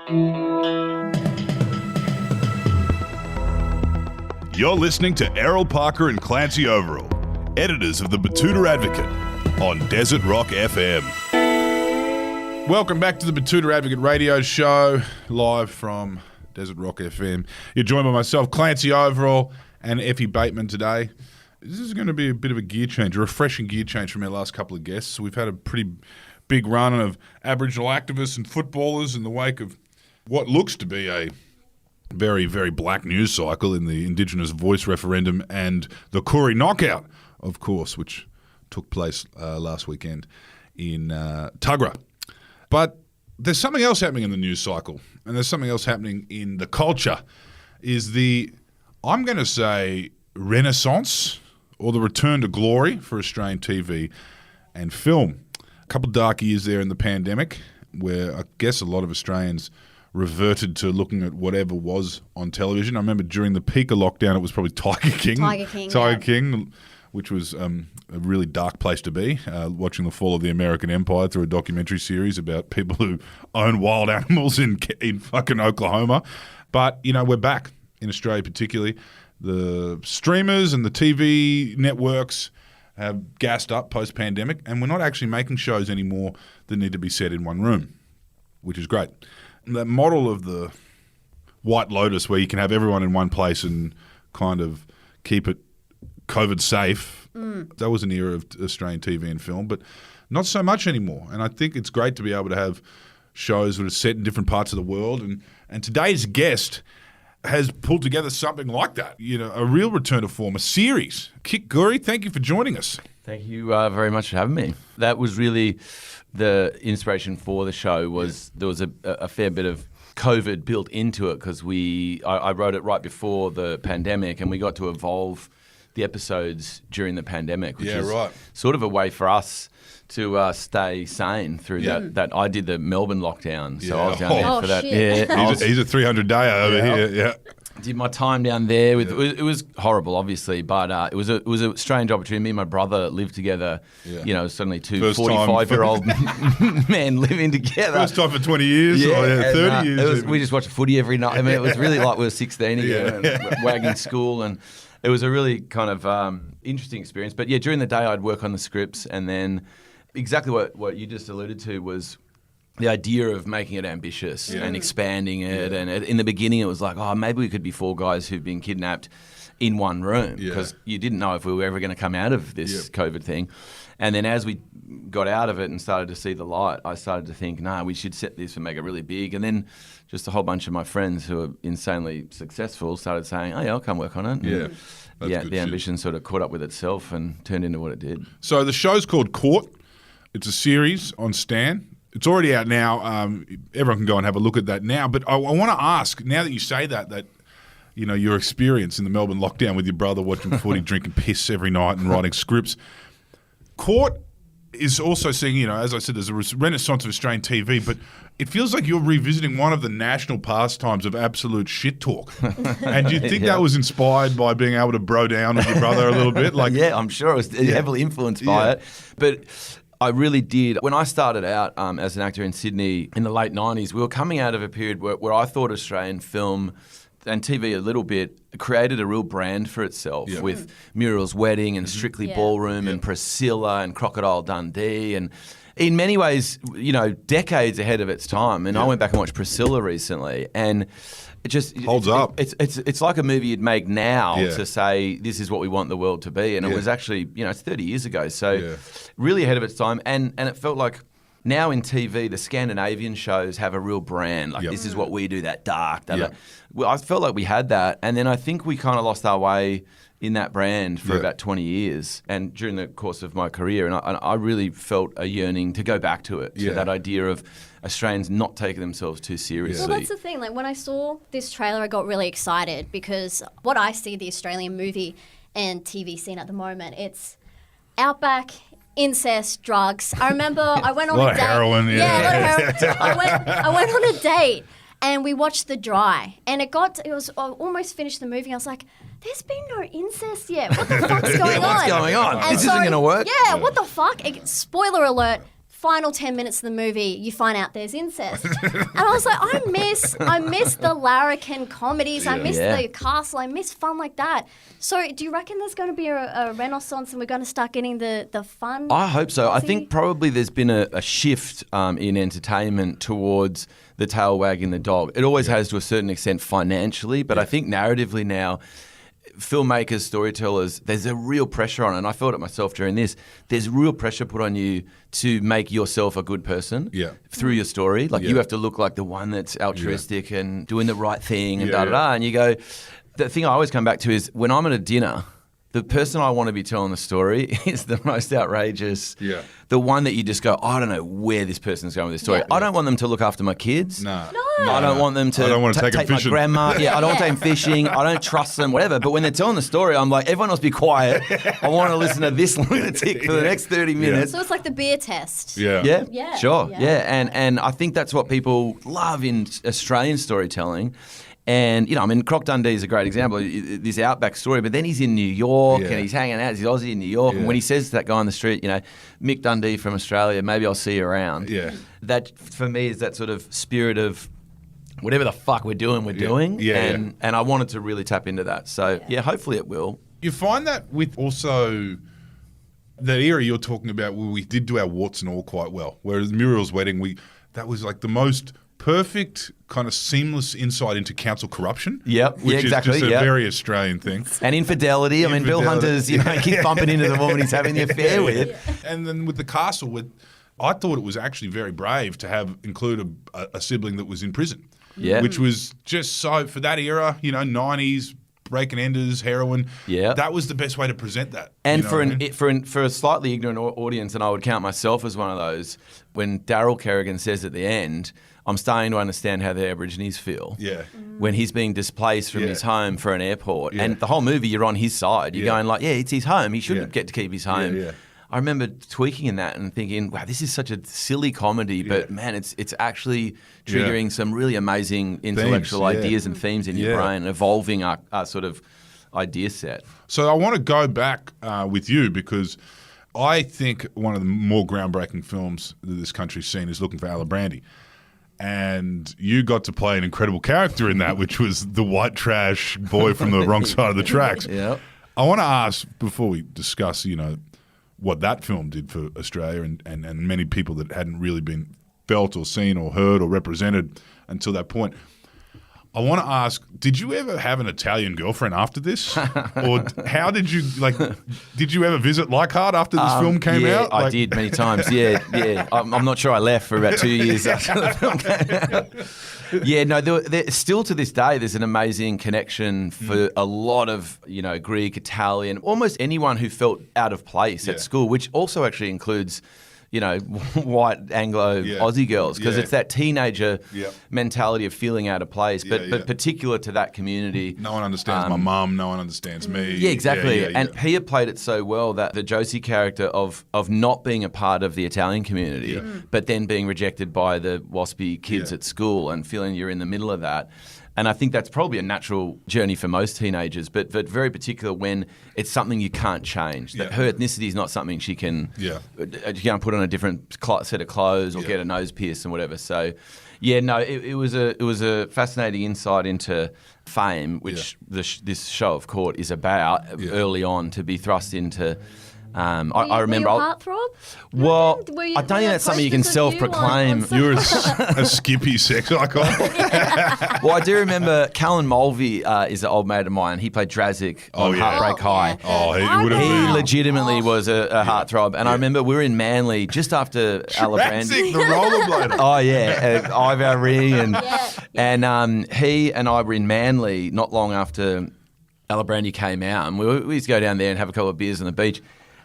You're listening to Errol Parker and Clancy Overall, editors of the Betoota Advocate on Desert Rock FM. Welcome back to the Betoota Advocate radio show, live from Desert Rock FM. You're joined by myself, Clancy Overall, and Effie Bateman today. This is going to be a bit of a gear change, a refreshing gear change from our last couple of guests. We've had a pretty big run of Aboriginal activists and footballers in the wake of what looks to be a very, very black news cycle in the Indigenous voice referendum and the Gurry knockout, of course, which took place last weekend in Tuggerah. But there's something else happening in the news cycle, and there's something else happening in the culture, is the, I'm going to say, renaissance or the return to glory for Australian TV and film. A couple of dark years there in the pandemic where I guess a lot of Australians reverted to looking at whatever was on television. I remember during the peak of lockdown, it was probably Tiger King, which was a really dark place to be, watching the fall of the American empire through a documentary series about people who own wild animals in fucking Oklahoma. But, you know, we're back in Australia particularly. The streamers and the TV networks have gassed up post-pandemic, and we're not actually making shows anymore that need to be set in one room, which is great. That model of the White Lotus where you can have everyone in one place and kind of keep it COVID safe, that was an era of Australian TV and film, but not so much anymore. And I think it's great to be able to have shows that are set in different parts of the world. And today's guest has pulled together something like that, you know, a real return to form, a series. Gurry, thank you for joining us. Thank you very much for having me. That was really the inspiration for the show. There was a fair bit of COVID built into it because I wrote it right before the pandemic, and we got to evolve the episodes during the pandemic, which is sort of a way for us to stay sane through that. I did the Melbourne lockdown, so I was down there for that. Shit. Yeah, He's a 300-dayer over here. Yeah. Did my time down there. It was horrible, obviously, but it was a strange opportunity. Me and my brother lived together. Yeah. You know, suddenly two 45-year-old men living together. First time for 20 years, 30 years. We just watched footy every night. I mean, it was really like we were 16 again, and wagging school, and it was a really kind of interesting experience. But yeah, during the day I'd work on the scripts, and then exactly what you just alluded to was the idea of making it ambitious and expanding it. And in the beginning, it was like, oh, maybe we could be four guys who've been kidnapped in one room because you didn't know if we were ever going to come out of this COVID thing. And then as we got out of it and started to see the light, I started to think, we should set this and make it really big. And then just a whole bunch of my friends who are insanely successful started saying, oh, yeah, I'll come work on it. And the ambition sort of caught up with itself and turned into what it did. So the show's called Caught. It's a series on Stan. It's already out now. Everyone can go and have a look at that now. But I want to ask, now that you say that you know, your experience in the Melbourne lockdown with your brother watching footy, drinking piss every night and writing scripts, Caught is also seeing, you know, as I said, there's a renaissance of Australian TV, but it feels like you're revisiting one of the national pastimes of absolute shit talk. And do you think that was inspired by being able to bro down with your brother a little bit? Like, yeah, I'm sure it was heavily influenced by it. But I really did. When I started out as an actor in Sydney in the late 90s, we were coming out of a period where I thought Australian film and TV a little bit created a real brand for itself with Muriel's Wedding and Strictly Ballroom and Priscilla and Crocodile Dundee, and in many ways, you know, decades ahead of its time. And I went back and watched Priscilla recently, and it just holds up. It's like a movie you'd make now to say this is what we want the world to be, and it was actually, you know, it's 30 years ago, so really ahead of its time, and it felt like. Now in TV, the Scandinavian shows have a real brand. Like, this is what we do, that dark. Well, I felt like we had that. And then I think we kind of lost our way in that brand for about 20 years. And during the course of my career, and I really felt a yearning to go back to it, to that idea of Australians not taking themselves too seriously. Well, that's the thing. Like, when I saw this trailer, I got really excited because what I see the Australian movie and TV scene at the moment, it's outback, incest, drugs. I remember I went on a date. Heroin, a lot of heroin. I went on a date and we watched The Dry, and I almost finished the movie. I was like, there's been no incest yet. What the fuck's going on? What's going on? This isn't going to work. Yeah, what the fuck? Spoiler alert. final 10 minutes of the movie, you find out there's incest. And I was like, I miss the larrikin comedies. I miss the castle. I miss fun like that. So do you reckon there's going to be a renaissance and we're going to start getting the fun? I hope so. I think probably there's been a shift in entertainment towards the tail wagging the dog. It always has to a certain extent financially, but I think narratively now, filmmakers, storytellers, there's a real pressure on it. And I felt it myself during this. There's real pressure put on you to make yourself a good person through your story. Like you have to look like the one that's altruistic and doing the right thing and da-da-da. And you go, the thing I always come back to is when I'm at a dinner, the person I want to be telling the story is the most outrageous. Yeah. The one that you just go, I don't know where this person's going with this story. I don't want them to look after my kids. No. I don't want them to, I don't want to take my grandma. I don't want to take them fishing. I don't trust them, whatever. But when they're telling the story, I'm like, everyone else be quiet. I want to listen to this lunatic for the next 30 minutes. So it's like the beer test. Yeah. Sure. Yeah. And I think that's what people love in Australian storytelling. And, you know, I mean, Croc Dundee is a great example, this outback story, but then he's in New York and he's hanging out, he's Aussie in New York, and when he says to that guy on the street, you know, Mick Dundee from Australia, maybe I'll see you around. Yeah. That, for me, is that sort of spirit of whatever the fuck we're doing, and I wanted to really tap into that. So, hopefully it will. You find that with also that era you're talking about where we did do our warts and all quite well, whereas Muriel's Wedding, that was like the most perfect kind of seamless insight into council corruption. Which is just a very Australian thing. And infidelity. I mean, Bill Hunter's, keeps bumping into the woman he's having the affair with. And then with the castle, I thought it was actually very brave to include a sibling that was in prison. Yeah. Which was just so, for that era, 90s, breaking enders, heroin. Yeah. That was the best way to present that. And for a slightly ignorant audience, and I would count myself as one of those, when Daryl Kerrigan says at the end, I'm starting to understand how the Aborigines feel. Yeah. When he's being displaced from his home for an airport. Yeah. And the whole movie, you're on his side. You're going like, it's his home. He shouldn't get to keep his home. Yeah. I remember tweaking in that and thinking, wow, this is such a silly comedy, but man, it's actually triggering some really amazing intellectual ideas and themes in your brain, evolving our sort of idea set. So I want to go back with you because I think one of the more groundbreaking films that this country's seen is Looking for Alibrandi. And you got to play an incredible character in that, which was the white trash boy from the wrong side of the tracks. Yeah. I want to ask, before we discuss, what that film did for Australia and many people that hadn't really been felt or seen or heard or represented until that point. I want to ask, did you ever have an Italian girlfriend after this? Or how did you, did you ever visit Leichhardt after this film came out? I did many times, yeah. I'm not sure I left for about 2 years after the film came out. Yeah, no, there, still to this day, there's an amazing connection for a lot of, Greek, Italian, almost anyone who felt out of place at school, which also actually includes white Anglo Aussie girls, because it's that teenager mentality of feeling out of place, but particular to that community. No one understands my mum, no one understands me. Yeah, exactly. And Pia played it so well that the Josie character of not being a part of the Italian community, but then being rejected by the waspy kids at school and feeling you're in the middle of that. And I think that's probably a natural journey for most teenagers, but very particular when it's something you can't change. That her ethnicity is not something she can put on a different set of clothes or get a nose pierced and whatever. So, it was a fascinating insight into fame, which this show of court is about early on, to be thrust into. I remember. Were you a heartthrob? Well, I don't think that's something you can self-proclaim. You were a skippy sex icon. Well, I do remember Callan Mulvey is an old mate of mine. He played Drazik on Heartbreak High. He legitimately was a heartthrob. And I remember we were in Manly just after Alibrandi. Drazik, the rollerblader. Oh, yeah. Eyebrow ring. And he and I were in Manly not long after Alibrandi came out. And we used to go down there and have a couple of beers on the beach.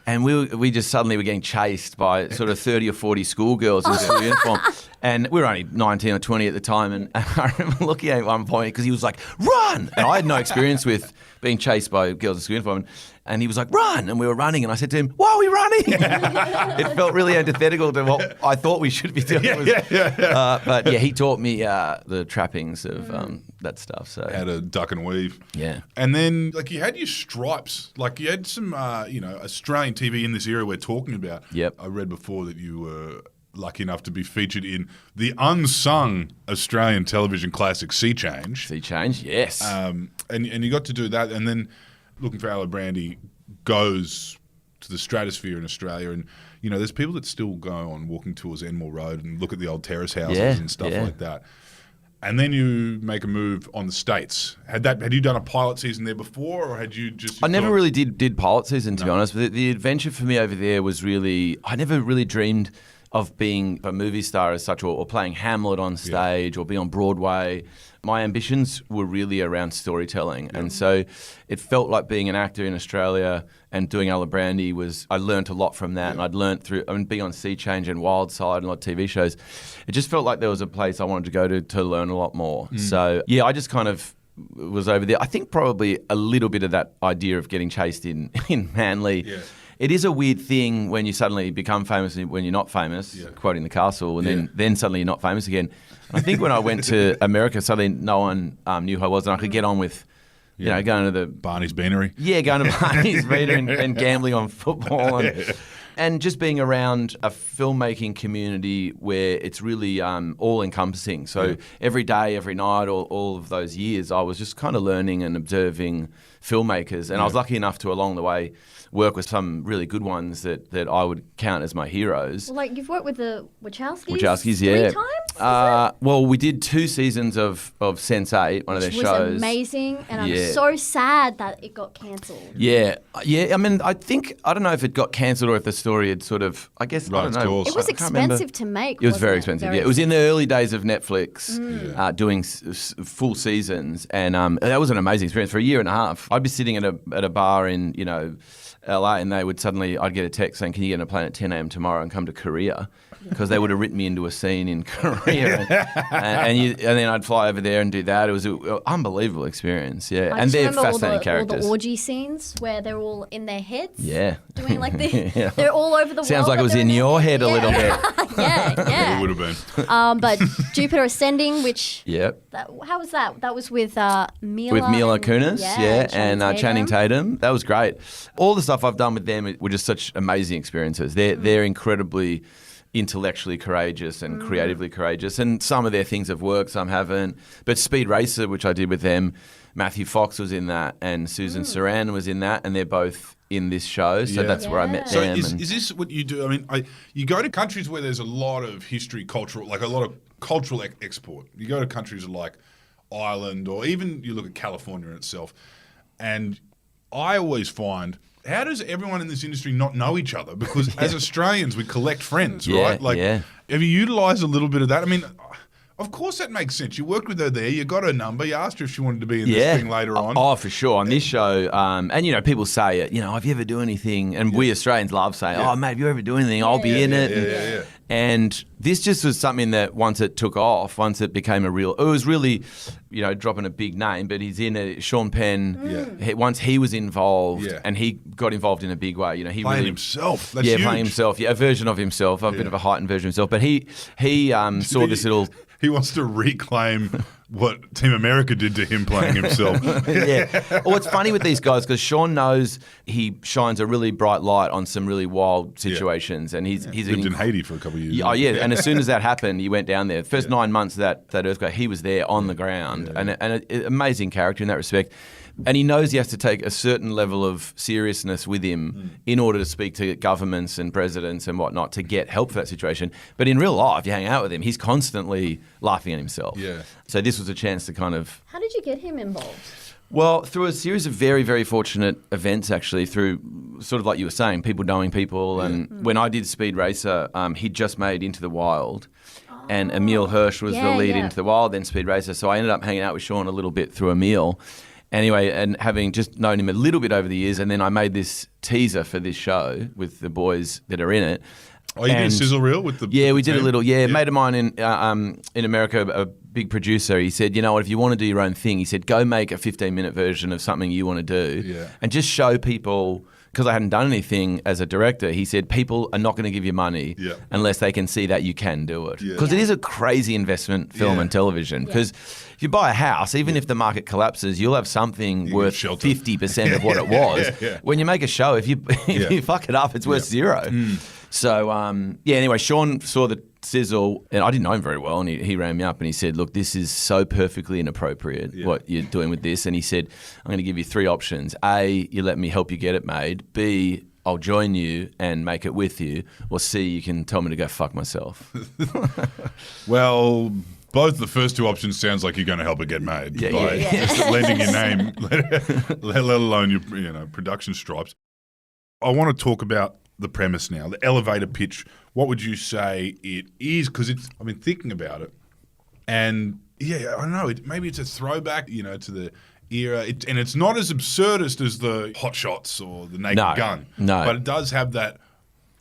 And we just suddenly were getting chased by sort of 30 or 40 schoolgirls in school uniform. And we were only 19 or 20 at the time. And I remember looking at one point because he was like, run! And I had no experience with being chased by girls in school uniform. And he was like, run! And we were running. And I said to him, why are we running? It felt really antithetical to what I thought we should be doing. But he taught me the trappings of that stuff. So how to duck and weave. Yeah. And then, you had your stripes. You had some, Australian TV in this era we're talking about. Yep. I read before that you were lucky enough to be featured in the unsung Australian television classic Sea Change. Sea Change, yes. And you got to do that, and then Looking for Alibrandi goes to the stratosphere in Australia, and there's people that still go on walking tours Enmore Road and look at the old terrace houses and stuff like that. And then you make a move on the States. Had you done a pilot season there before, or had you just? I never really did pilot season, to be honest. But the adventure for me over there was really, I never really dreamed of being a movie star as such, or playing Hamlet on stage, or be on Broadway. My ambitions were really around storytelling. And so it felt like being an actor in Australia and doing Alibrandi I learnt a lot from that. And I'd learnt being on Sea Change and Wildside and a lot of TV shows. It just felt like there was a place I wanted to go to learn a lot more. So, I just kind of was over there. I think probably a little bit of that idea of getting chased in Manly. Yeah. It is a weird thing when you suddenly become famous when you're not famous, quoting The Castle, and then suddenly you're not famous again. I think when I went to America, suddenly no one knew who I was, and I could get on with, going to the Barney's Beanery. Yeah, going to Barney's Beanery and gambling on football, and just being around a filmmaking community where it's really all encompassing. So every day, every night, all of those years, I was just kind of learning and observing filmmakers, and I was lucky enough to along the way work with some really good ones that I would count as my heroes. Well, like you've worked with the Wachowskis? Wachowskis, 3 times? Well, we did 2 seasons of Sense8, one of their shows. Which was amazing, and I'm so sad that it got cancelled. Yeah. I mean, I don't know if it got cancelled or if the story had sort of, I guess, I don't know. It was expensive to make, It was very expensive, It was in the early days of Netflix doing full seasons, and that was an amazing experience. For a year and a half, I'd be sitting at a bar in, LA, and I'd get a text saying, "Can you get on a plane at 10 a.m. tomorrow and come to Korea?" Because they would have written me into a scene in Korea, and then I'd fly over there and do that. It was an unbelievable experience, and they're fascinating characters. All the orgy scenes where they're all in their heads, doing like this. They're all over the world. Sounds like it was in your head a little bit. Yeah. It would have been. But Jupiter Ascending, which how was that? That was with Mila Kunis, and Channing Tatum. That was great. All the stuff I've done with them were just such amazing experiences. They're incredibly intellectually courageous and creatively courageous, and some of their things have worked, some haven't. But Speed Racer, which I did with them, Matthew Fox was in that, and Susan Sarandon was in that, and they're both in this show, so that's where I met them. So is this what you do? I mean, you go to countries where there's a lot of history, cultural, like a lot of cultural export. You go to countries like Ireland, or even you look at California itself, and I always find, how does everyone in this industry not know each other? Because as Australians, we collect friends, right? Have you utilised a little bit of that? I mean, of course that makes sense. You worked with her there. You got her number. You asked her if she wanted to be in this thing later on. Oh, for sure. On this show, and people say it, if you ever do anything, and we Australians love saying, oh, mate, if you ever do anything, I'll be in it. And this just was something that once it took off, once it became it was really, dropping a big name, but he's in it. Sean Penn, once he was involved, and he got involved in a big way. He playing himself. That's huge. Playing himself. Yeah, a version of himself, a bit of a heightened version of himself. But he saw this little. He wants to reclaim what Team America did to him playing himself. Well, it's funny with these guys because Sean knows he shines a really bright light on some really wild situations, and he's lived in Haiti for a couple of years. And as soon as that happened, he went down there. The first 9 months of that earthquake, he was there on the ground, and an amazing character in that respect. And he knows he has to take a certain level of seriousness with him in order to speak to governments and presidents and whatnot to get help for that situation. But in real life, you hang out with him, he's constantly laughing at himself. Yeah. So this was a chance to kind of... How did you get him involved? Well, through a series of very, very fortunate events, actually, through sort of like you were saying, people knowing people. And when I did Speed Racer, he'd just made Into the Wild. And Emile Hirsch was the lead Into the Wild, then Speed Racer. So I ended up hanging out with Sean a little bit through Emile. Anyway, and having just known him a little bit over the years, and then I made this teaser for this show with the boys that are in it. Oh, you did a sizzle reel with the we did a little. Yeah, a mate of mine in America, a big producer, he said, you know what, if you want to do your own thing, he said, go make a 15-minute version of something you want to do and just show people. Because I hadn't done anything as a director, he said, people are not going to give you money unless they can see that you can do it. Because it is a crazy investment, film and television. Because if you buy a house, even if the market collapses, you'll have something worth 50% of what it was. When you make a show, if you fuck it up, it's worth zero. So, anyway, Sean saw the sizzle, and I didn't know him very well, and he rang me up and he said, look, this is so perfectly inappropriate, what you're doing with this. And he said, I'm going to give you 3 options. A, you let me help you get it made. B, I'll join you and make it with you. Or C, you can tell me to go fuck myself. Well, both the first 2 options sounds like you're going to help it get made by just lending your name, let alone your production stripes. I want to talk about the premise now, the elevator pitch. What would you say it is? Because I've been thinking about it, and I don't know. Maybe it's a throwback, to the era, and it's not as absurdist as the Hot Shots or the Naked Gun. No, but it does have that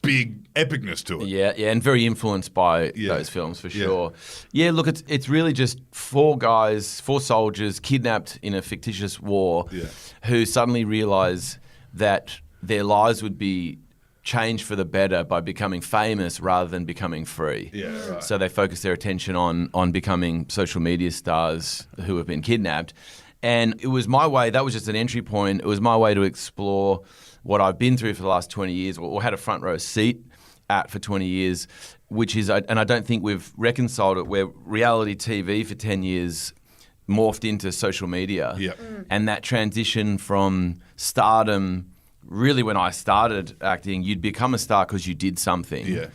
big epicness to it. Yeah, and very influenced by those films for sure. Yeah, look, it's really just 4 soldiers kidnapped in a fictitious war who suddenly realise that their lives would be changed for the better by becoming famous rather than becoming free. Yeah, right. So they focus their attention on becoming social media stars who have been kidnapped. And it was my way, that was just an entry point. It was my way to explore what I've been through for the last 20 years or had a front row seat at for 20 years, which is, and I don't think we've reconciled it, where reality TV for 10 years morphed into social media. Yeah. And that transition from stardom, really when I started acting, you'd become a star because you did something. Yeah.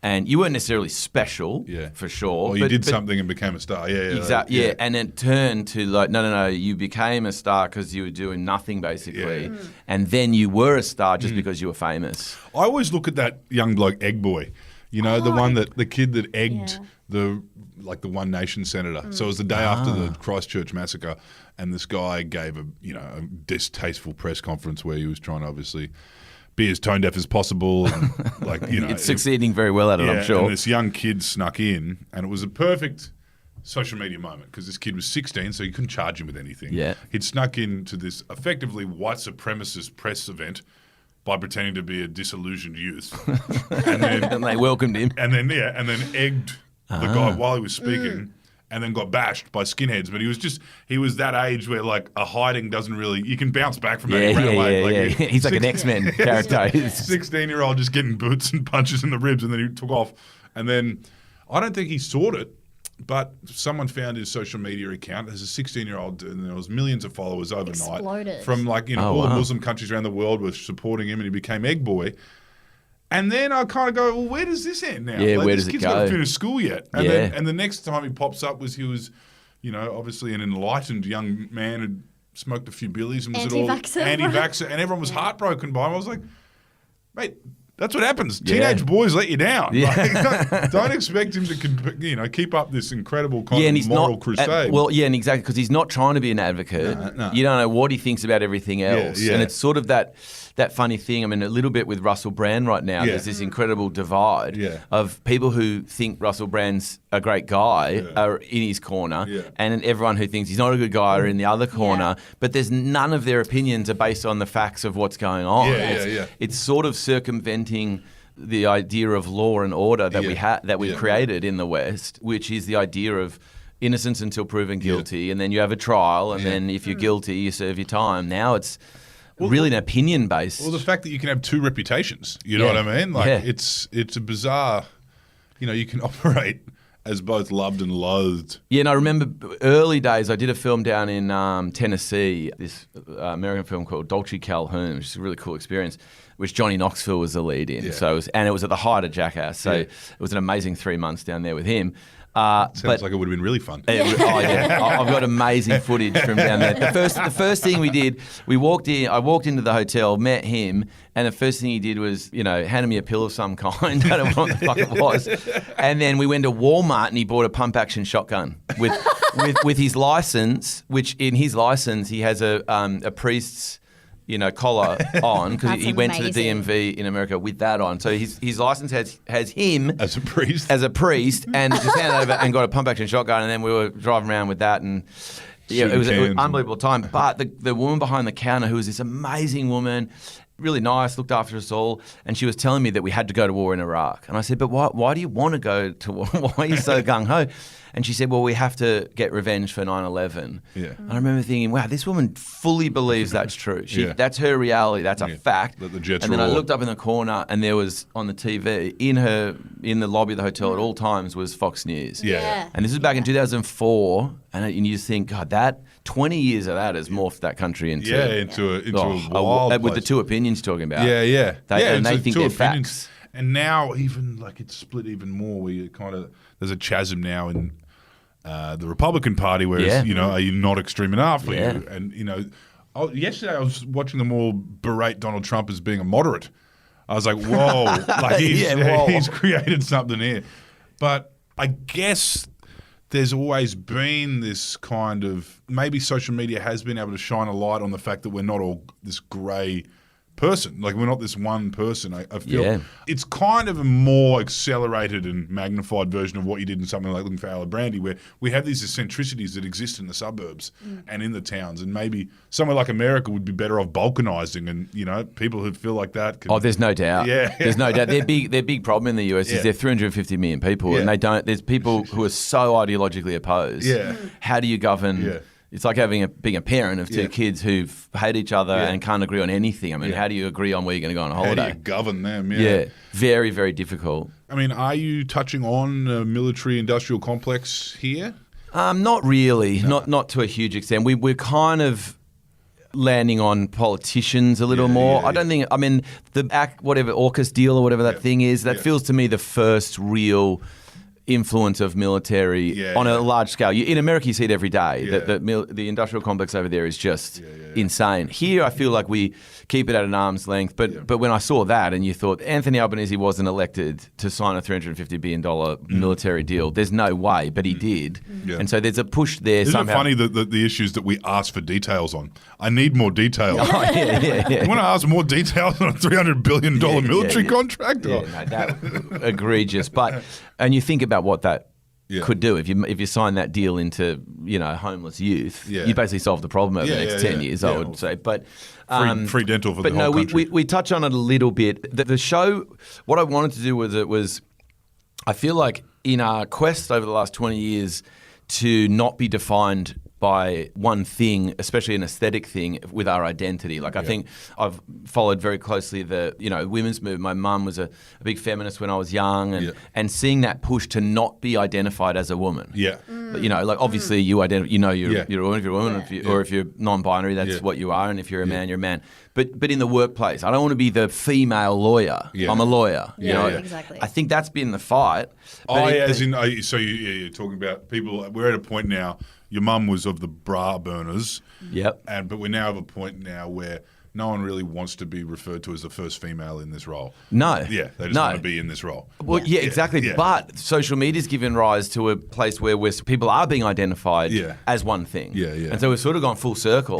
And you weren't necessarily special, for sure. Or you did something and became a star. Exactly. Yeah, and it turned to like, no. You became a star because you were doing nothing, basically. Yeah. And then you were a star just because you were famous. I always look at that young bloke, Egg Boy. The kid that egged the One Nation senator. So it was the day after the Christchurch massacre, and this guy gave a distasteful press conference where he was trying to obviously be as tone deaf as possible, and it's succeeding very well at it, I'm sure. And this young kid snuck in, and it was a perfect social media moment because this kid was 16, so you couldn't charge him with anything. Yeah, he'd snuck into this effectively white supremacist press event by pretending to be a disillusioned youth, and they welcomed him, and then egged the guy while he was speaking. And then got bashed by skinheads. But he was that age where like a hiding doesn't really, you can bounce back from that. He's like an X-Men character. 16-year-old just getting boots and punches in the ribs, and then he took off. And then I don't think he sought it, but someone found his social media account as a 16-year-old, and there was millions of followers overnight. Exploded. From all the Muslim countries around the world were supporting him, and he became Egg Boy. And then I kind of go, well, where does this end now? Yeah, where does it go? This kid's not finished school yet. And then the next time he pops up he was, obviously an enlightened young man who'd smoked a few billies and was anti-vaxxer, and everyone was heartbroken by him. I was like, mate, that's what happens. Teenage boys let you down. Yeah. Don't expect him to, keep up this incredible kind of moral crusade. And exactly, because he's not trying to be an advocate. No. You don't know what he thinks about everything else. Yeah. And it's sort of that funny thing. I mean, a little bit with Russell Brand right now, there's this incredible divide of people who think Russell Brand's a great guy are in his corner, and everyone who thinks he's not a good guy are in the other corner. But there's none of their opinions are based on the facts of what's going on. It's sort of circumventing the idea of law and order that we created in the West, which is the idea of innocence until proven guilty, and then you have a trial, and then if you're guilty, you serve your time. Now it's really an opinion based. Well, the fact that you can have 2 reputations, you know what I mean? It's a bizarre, you can operate as both loved and loathed. Yeah, and I remember early days, I did a film down in Tennessee, this American film called Dolce Calhoun, which is a really cool experience, which Johnny Knoxville was the lead in. So it was at the height of Jackass. So it was an amazing 3 months down there with him. Sounds like it would have been really fun. I've got amazing footage from down there. The first thing we did, I walked into the hotel, met him, and the first thing he did was, handed me a pill of some kind. I don't know what the fuck it was. And then we went to Walmart and he bought a pump action shotgun with his license, which in his license he has a priest's collar on because he went to the DMV in America with that on. So his license has him as a priest, and just handed over and got a pump action shotgun, and then we were driving around with that, and it was an unbelievable time. But the woman behind the counter, who was this amazing woman, really nice, looked after us all, and she was telling me that we had to go to war in Iraq, and I said, but why do you want to go to war? Why are you so gung ho? And she said, well, we have to get revenge for 9/11. Yeah. And I remember thinking, wow, this woman fully believes that's true. That's her reality. That's a fact. That the jets and then I roar. looked up in the corner, and there was on the TV in the lobby of the hotel at all times was Fox News. Yeah. And this was back in 2004, and you think, God, that 20 years of that has morphed that country into a wild with place. the two opinions you're talking about. Yeah. And they it's think two they're opinions. facts. And now even like it's split even more where you kind of there's a chasm now in the Republican Party where it's, are you not extreme enough? Are you? And yesterday I was watching them all berate Donald Trump as being a moderate. I was like, whoa, like he's created something here. But I guess there's always been this kind of maybe social media has been able to shine a light on the fact that we're not all this grey person. Like we're not this one person. I feel it's kind of a more accelerated and magnified version of what you did in something like looking for Alibrandi, where we have these eccentricities that exist in the suburbs and in the towns, and maybe somewhere like America would be better off balkanizing, and people who feel like that can, there's no doubt. There's no doubt. Their big problem in the US is they're 350 million people, and there's people who are so ideologically opposed. How do you govern? It's like being a parent of two kids who hate each other and can't agree on anything. I mean, how do you agree on where you're going to go on a holiday? How do you govern them? Yeah, very, very difficult. I mean, are you touching on a military-industrial complex here? Not really, not to a huge extent. We're kind of landing on politicians a little more. I don't think. I mean, the AUKUS deal or whatever that thing is, that feels to me the first real influence of military on a large scale. In America, you see it every day. The industrial complex over there is just insane. Here, I feel like we keep it at an arm's length. But when I saw that, and you thought Anthony Albanese wasn't elected to sign a $350 billion military deal, there's no way, but he did. And so there's a push there. Isn't somehow. it funny the issues that we ask for details on? I need more details. You want to ask more details on a $300 billion military contract? No, that egregious. And you think about what that could do if you sign that deal into homeless youth, you basically solve the problem over the next 10 years. I would say, but free dental for the whole country. we touch on it a little bit. The show, what I wanted to do with it was, I feel like in our quest over the last 20 years to not be defined by one thing, especially an aesthetic thing, with our identity. Like I think I've followed very closely the women's movement. My mum was a big feminist when I was young, and seeing that push to not be identified as a woman. Like obviously you're a woman. If you're a woman, or if you're non-binary, that's what you are, and if you're a man, you're a man. But in the workplace, I don't want to be the female lawyer. I'm a lawyer. Exactly. I think that's been the fight. So you're talking about people. We're at a point now. Your mum was of the bra burners. But we're now at a point now where no one really wants to be referred to as the first female in this role. No. They just want to be in this role. Well, exactly. But social media's given rise to a place where people are being identified as one thing. And so we've sort of gone full circle.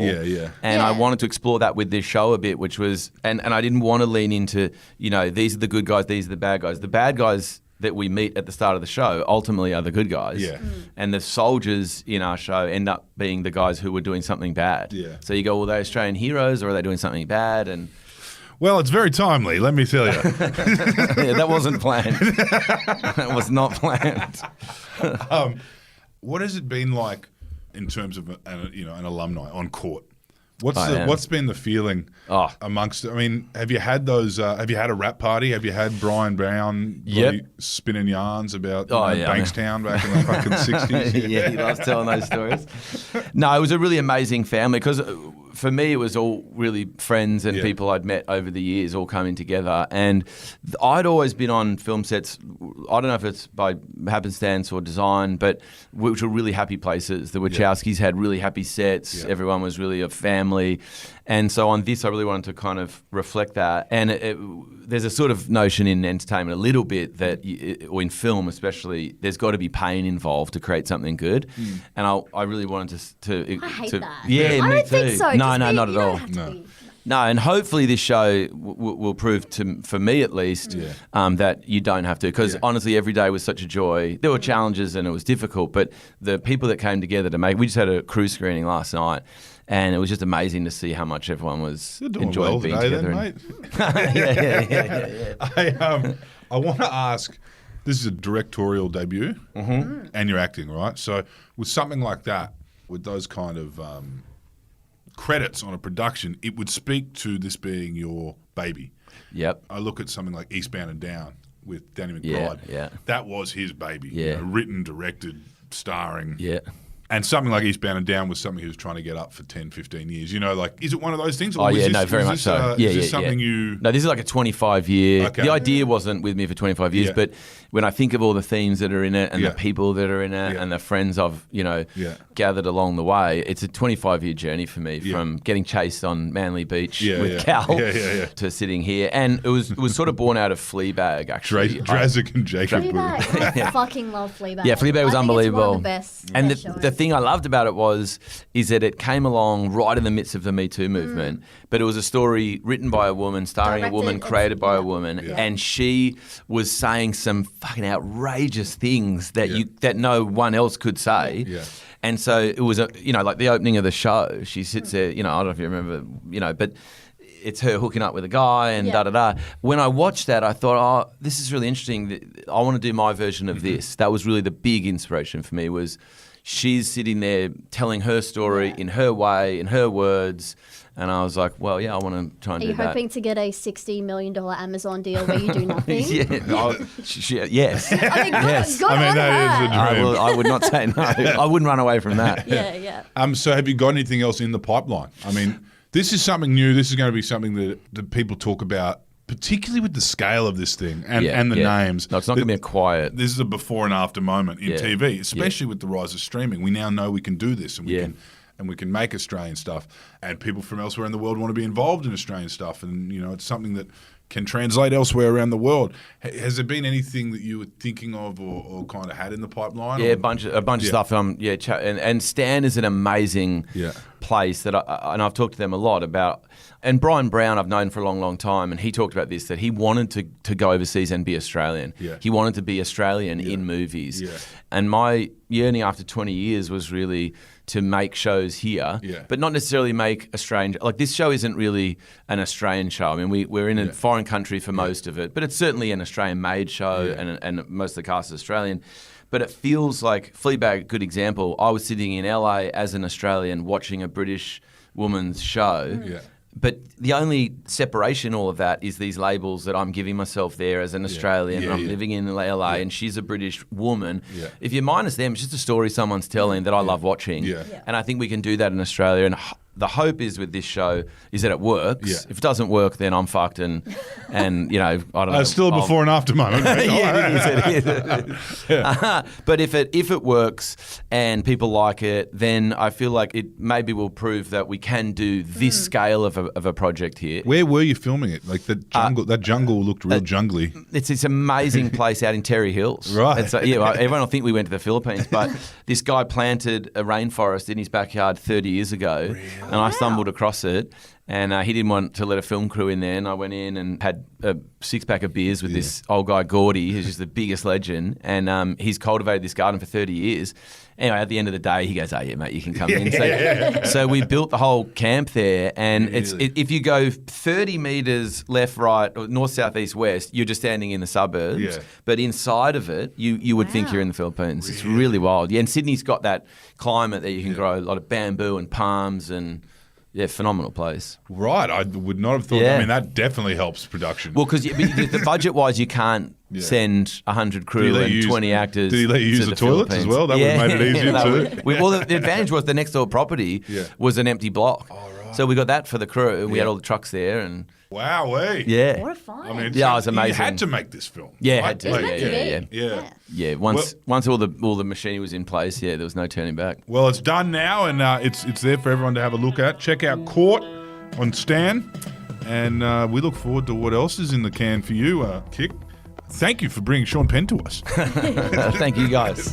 And I wanted to explore that with this show a bit, which was, and I didn't want to lean into, these are the good guys, these are the bad guys. The bad guys that we meet at the start of the show ultimately are the good guys. And the soldiers in our show end up being the guys who were doing something bad. So you go, well, are they Australian heroes, or are they doing something bad? And well, it's very timely, let me tell you. That wasn't planned. That was not planned. What has it been like in terms of an alumni on court? What's been the feeling amongst? I mean, have you had those? Have you had a rap party? Have you had Brian Brown spinning yarns about Bankstown back in the fucking 60s? He loves telling those stories. No, it was a really amazing family because for me it was all really friends and people I'd met over the years all coming together. And I'd always been on film sets. I don't know if it's by happenstance or design, but which were really happy places. The Wachowskis had really happy sets. Everyone was really a family. And so on this, I really wanted to kind of reflect that. And there's a sort of notion in entertainment a little bit that, or in film especially, there's got to be pain involved to create something good. And I really wanted to I hate that. Yeah, I me don't too. think so. No, not at all. No, and hopefully this show will prove for me at least, that you don't have to. Because honestly, every day was such a joy. There were challenges and it was difficult, but the people that came together to make. We just had a crew screening last night. And it was just amazing to see how much everyone was enjoying being together. Then, mate. I want to ask, this is a directorial debut, and you're acting, right? So with something like that, with those kind of credits on a production, it would speak to this being your baby. Yep. I look at something like Eastbound and Down with Danny McBride. Yeah. That was his baby. Yeah. Written, directed, starring. Yeah. And something like Eastbound and Down was something he was trying to get up for 10, 15 years. You know, like, is it one of those things? Oh, yeah, no, very much so. Is this something you... No, this is like a 25-year... Okay. The idea wasn't with me for 25 years, but when I think of all the themes that are in it and the people that are in it and the friends I've, gathered along the way, it's a 25-year journey for me from getting chased on Manly Beach with Cal to sitting here. And it was sort of born out of Fleabag, actually. Drazik and Jacob. Fleabag. I fucking love Fleabag. Yeah, Fleabag was unbelievable. It's one of the best. And the thing I loved about it is that it came along right in the midst of the Me Too movement, but it was a story written by a woman, starring a woman, created by a woman, and she was saying some fucking outrageous things that no one else could say. Yeah. And so it was, like the opening of the show, she sits there, I don't know if you remember, but it's her hooking up with a guy and da-da-da. When I watched that, I thought, this is really interesting. I want to do my version of this. That was really the big inspiration for me was she's sitting there telling her story in her way, in her words. And I was like, well, I want to try and do that. Are you hoping to get a $60 million Amazon deal where you do nothing? Yes. I mean, good on that her. is a dream. I would not say no. I wouldn't run away from that. Yeah. So have you got anything else in the pipeline? I mean, this is something new. This is going to be something that people talk about, particularly with the scale of this thing and the names. No, it's not going to be a quiet. This is a before and after moment in TV, especially with the rise of streaming. We now know we can do this and we can make Australian stuff, and people from elsewhere in the world want to be involved in Australian stuff, and it's something that can translate elsewhere around the world. Has there been anything that you were thinking of or kind of had in the pipeline? Yeah, a bunch of stuff. And Stan is an amazing place that I've talked to them a lot about. And Brian Brown I've known for a long, long time, and he talked about this, that he wanted to go overseas and be Australian. Yeah. He wanted to be Australian in movies. Yeah. And my yearning after 20 years was really to make shows here, but not necessarily make Australian. Like, this show isn't really an Australian show. I mean, we're in a foreign country for most of it, but it's certainly an Australian-made show, and most of the cast is Australian. But it feels like Fleabag, good example. I was sitting in LA as an Australian watching a British woman's show. Yeah. But the only separation in all of that is these labels that I'm giving myself there as an Australian. I'm living in LA and she's a British woman. Yeah. If you minus them, it's just a story someone's telling that I love watching. Yeah. And I think we can do that in Australia. And the hope is with this show is that it works. Yeah. If it doesn't work, then I'm fucked and I don't know. It's still a before and after moment. But if it works and people like it, then I feel like it maybe will prove that we can do this scale of a project here. Where were you filming it? Like the jungle, that jungle looked real jungly. It's this amazing place out in Terry Hills. Right. It's everyone will think we went to the Philippines, but this guy planted a rainforest in his backyard 30 years ago. Really? And I stumbled across it, and he didn't want to let a film crew in there, and I went in and had a six-pack of beers with this old guy, Gurry, who's just the biggest legend, and he's cultivated this garden for 30 years. Anyway, at the end of the day, he goes, "Oh yeah, mate, you can come in." So we built the whole camp there, and if you go 30 metres left, right, or north, south, east, west, you're just standing in the suburbs. Yeah. But inside of it, you would think you're in the Philippines. Really? It's really wild. Yeah, and Sydney's got that climate that you can grow a lot of bamboo and palms and. Yeah, phenomenal place. Right, I would not have thought. I mean, that definitely helps production. Well, because the budget-wise, you can't send 100 crew and 20 actors. Did he let you use the toilets as well? That would have made it easier too. Well, the advantage was the next door property was an empty block. Oh, right. So we got that for the crew, and we had all the trucks there. And wow, yeah. What a fun. I mean, it was amazing. You had to make this film. Yeah, right? had to. Yeah. Once all the machinery was in place, there was no turning back. Well, it's done now, and it's there for everyone to have a look at. Check out Court on Stan, and we look forward to what else is in the can for you, Kick. Thank you for bringing Sean Penn to us. Thank you, guys.